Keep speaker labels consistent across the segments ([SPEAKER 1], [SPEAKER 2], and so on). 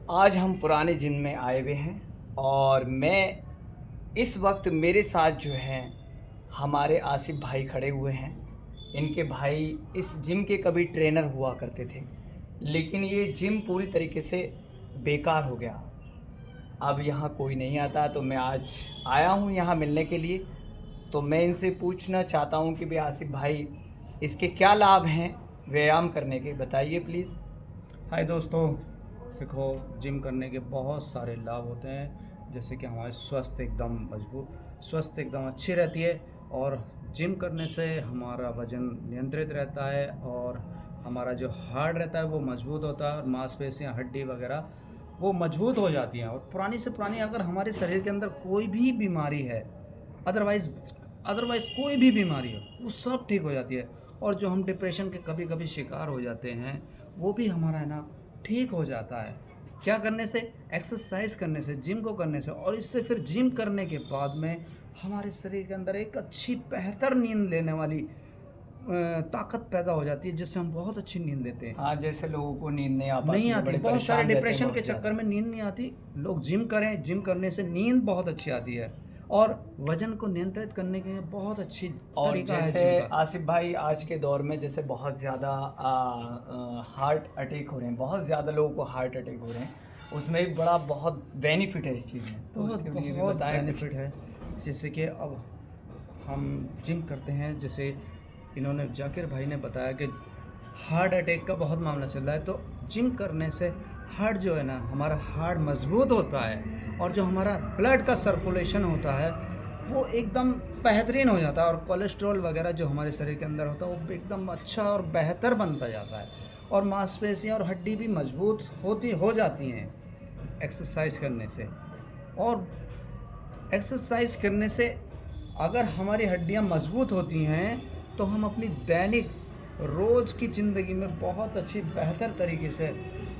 [SPEAKER 1] आज हम पुराने जिम में आए हुए हैं और मैं इस वक्त मेरे साथ जो हैं हमारे आसिफ भाई खड़े हुए हैं। इनके भाई इस जिम के कभी ट्रेनर हुआ करते थे, लेकिन ये जिम पूरी तरीके से बेकार हो गया। अब यहाँ कोई नहीं आता, तो मैं आज आया हूँ यहाँ मिलने के लिए। तो मैं इनसे पूछना चाहता हूँ कि भाई आसिफ भाई, इसके क्या लाभ हैं व्यायाम करने के, बताइए प्लीज़।
[SPEAKER 2] हाय दोस्तों, देखो जिम करने के बहुत सारे लाभ होते हैं। जैसे कि हमारे स्वास्थ्य एकदम मजबूत, स्वास्थ्य एकदम अच्छी रहती है। और जिम करने से हमारा वज़न नियंत्रित रहता है और हमारा जो हार्ट रहता है वो मजबूत होता है और मांसपेशियाँ, हड्डी वगैरह वो मजबूत हो जाती हैं। और पुरानी से पुरानी अगर हमारे शरीर के अंदर कोई भी बीमारी है, अदरवाइज़ अदरवाइज़ कोई भी बीमारी हो, वो सब ठीक हो जाती है। और जो हम डिप्रेशन के कभी कभी शिकार हो जाते हैं, वो भी हमारा है ना ठीक हो जाता है। क्या करने से? एक्सरसाइज करने से, जिम को करने से। और इससे फिर जिम करने के बाद में हमारे शरीर के अंदर एक अच्छी बेहतर नींद लेने वाली ताकत पैदा हो जाती है, जिससे हम बहुत अच्छी नींद लेते हैं।
[SPEAKER 1] हाँ, जैसे लोगों को नींद नहीं आ पाती
[SPEAKER 2] नहीं
[SPEAKER 1] है,
[SPEAKER 2] आती,
[SPEAKER 1] बड़े
[SPEAKER 2] बहुत सारे
[SPEAKER 1] परेशान रहते हैं
[SPEAKER 2] डिप्रेशन
[SPEAKER 1] बहुत
[SPEAKER 2] के
[SPEAKER 1] ज़्यादा।
[SPEAKER 2] चक्कर में नींद नहीं आती। लोग जिम करें, जिम करने से नींद बहुत अच्छी आती है और वजन को नियंत्रित करने के लिए बहुत अच्छी
[SPEAKER 1] और
[SPEAKER 2] तरीका है
[SPEAKER 1] जैसे
[SPEAKER 2] जिम का।
[SPEAKER 1] आसिफ भाई, आज के दौर में जैसे बहुत ज़्यादा हार्ट अटैक हो रहे हैं, बहुत ज़्यादा लोगों को हार्ट अटैक हो रहे हैं, उसमें भी बड़ा बहुत बेनिफिट है इस चीज़ में, तो
[SPEAKER 2] बहुत
[SPEAKER 1] उसके लिए भी
[SPEAKER 2] बहुत
[SPEAKER 1] बताएं कुछ।
[SPEAKER 2] बेनिफिट है। जैसे कि अब हम जिम करते हैं, जैसे इन्होंने जाकिर भाई ने बताया कि हार्ट अटैक का बहुत मामला चल रहा है, तो जिम करने से हार्ट जो है ना, हमारा हार्ट मजबूत होता है और जो हमारा ब्लड का सर्कुलेशन होता है वो एकदम बेहतरीन हो जाता है। और कोलेस्ट्रॉल वगैरह जो हमारे शरीर के अंदर होता है वो एकदम अच्छा और बेहतर बनता जाता है। और मांसपेशियाँ और हड्डी भी मजबूत हो जाती हैं एक्सरसाइज करने से। और एक्सरसाइज करने से अगर हमारी हड्डियां मजबूत होती हैं तो हम अपनी दैनिक रोज़ की ज़िंदगी में बहुत अच्छी बेहतर तरीके से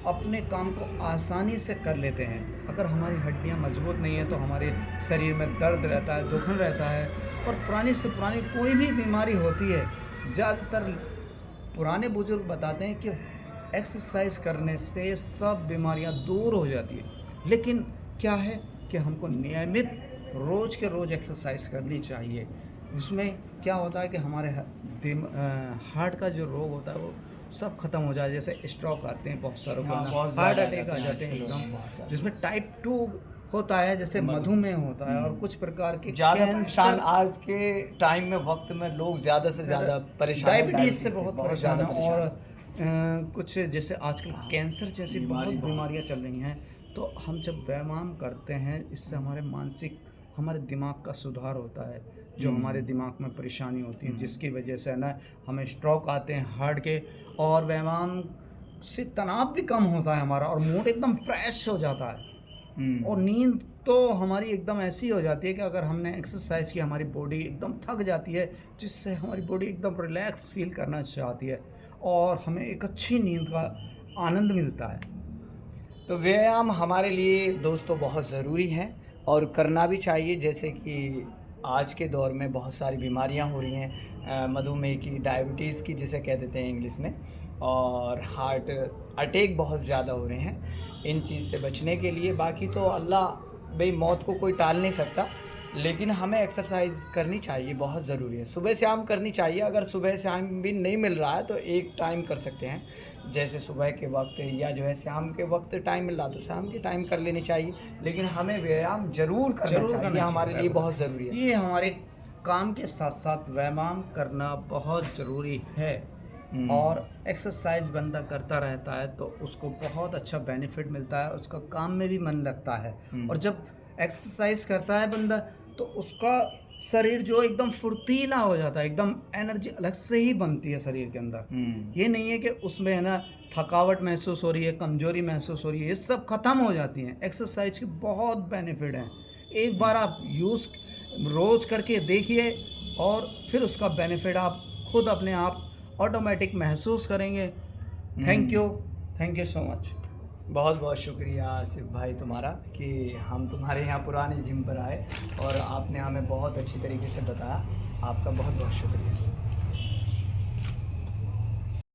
[SPEAKER 2] अपने काम को आसानी से कर लेते हैं। अगर हमारी हड्डियां मजबूत नहीं हैं तो हमारे शरीर में दर्द रहता है, दुखन रहता है। और पुरानी से पुरानी कोई भी बीमारी होती है, ज़्यादातर पुराने बुजुर्ग बताते हैं कि एक्सरसाइज करने से सब बीमारियां दूर हो जाती है। लेकिन क्या है कि हमको नियमित रोज़ के रोज़ एक्सरसाइज करनी चाहिए। उसमें क्या होता है कि हमारे हार्ट का जो रोग होता है वो सब खत्म हो जाए। जैसे स्ट्रोक आते हैं बहुत सारों को,
[SPEAKER 1] हाँ, बहुत
[SPEAKER 2] हार्ट
[SPEAKER 1] ज़्यादा
[SPEAKER 2] अटैक आ
[SPEAKER 1] आते हैं
[SPEAKER 2] जाते हैं
[SPEAKER 1] आजकल लोग,
[SPEAKER 2] एकदम,
[SPEAKER 1] बहुत ज़्यादा।
[SPEAKER 2] जिसमें टाइप 2 होता है, जैसे मधुमेह होता है और कुछ प्रकार के
[SPEAKER 1] ज़्यादा परेशान
[SPEAKER 2] कैंसर,
[SPEAKER 1] आज के टाइम में, वक्त में लोग ज़्यादा से ज़्यादा परेशान हैं,
[SPEAKER 2] डायबिटीज़ से बहुत परेशान
[SPEAKER 1] ज़्यादा
[SPEAKER 2] है। और कुछ जैसे आजकल
[SPEAKER 1] हाँ,
[SPEAKER 2] कैंसर जैसी बहुत
[SPEAKER 1] बीमारी बहुत।
[SPEAKER 2] बीमारियां चल रही हैं। तो हम जब व्यायाम करते हैं, इससे हमारे दिमाग का सुधार होता है। जो हमारे दिमाग में परेशानी होती है, जिसकी वजह से ना हमें स्ट्रोक आते हैं हार्ट के। और व्यायाम से तनाव भी कम होता है हमारा, और मूड एकदम फ्रेश हो जाता है। और नींद तो हमारी एकदम ऐसी हो जाती है कि अगर हमने एक्सरसाइज की, हमारी बॉडी एकदम थक जाती है, जिससे हमारी बॉडी एकदम रिलैक्स फील करना चाहती है और हमें एक अच्छी नींद का आनंद मिलता है।
[SPEAKER 1] तो व्यायाम हमारे लिए दोस्तों बहुत ज़रूरी है और करना भी चाहिए। जैसे कि आज के दौर में बहुत सारी बीमारियां हो रही हैं, मधुमेह की, डायबिटीज़ की जिसे कह देते हैं इंग्लिश में, और हार्ट अटैक बहुत ज़्यादा हो रहे हैं। इन चीज़ से बचने के लिए, बाकी तो अल्लाह भाई, मौत को कोई टाल नहीं सकता, लेकिन हमें एक्सरसाइज करनी चाहिए, बहुत ज़रूरी है। सुबह शाम करनी चाहिए। अगर सुबह शाम भी नहीं मिल रहा है तो एक टाइम कर सकते हैं, जैसे सुबह के वक्त, या जो है शाम के वक्त टाइम मिल रहा तो शाम के टाइम कर लेनी चाहिए। लेकिन हमें व्यायाम ज़रूर करना चाहिए, ये हमारे लिए बहुत ज़रूरी है।
[SPEAKER 2] ये हमारे काम के साथ साथ व्यायाम करना बहुत ज़रूरी है। और एक्सरसाइज बंदा करता रहता है तो उसको बहुत अच्छा बेनिफिट मिलता है, उसका काम में भी मन लगता है। और जब एक्सरसाइज करता है बंदा तो उसका शरीर जो एकदम फुर्तीला हो जाता है, एकदम एनर्जी अलग से ही बनती है शरीर के अंदर। ये नहीं है कि उसमें है ना थकावट महसूस हो रही है, कमजोरी महसूस हो रही है, ये सब खत्म हो जाती हैं। एक्सरसाइज के बहुत बेनिफिट हैं। एक बार आप रोज़ करके देखिए और फिर उसका बेनिफिट आप खुद अपने आप ऑटोमेटिक महसूस करेंगे। Thank you so much.
[SPEAKER 1] बहुत बहुत शुक्रिया आसिफ भाई तुम्हारा कि हम तुम्हारे यहाँ पुराने जिम पर आए और आपने हमें बहुत अच्छी तरीके से बताया। आपका बहुत बहुत शुक्रिया।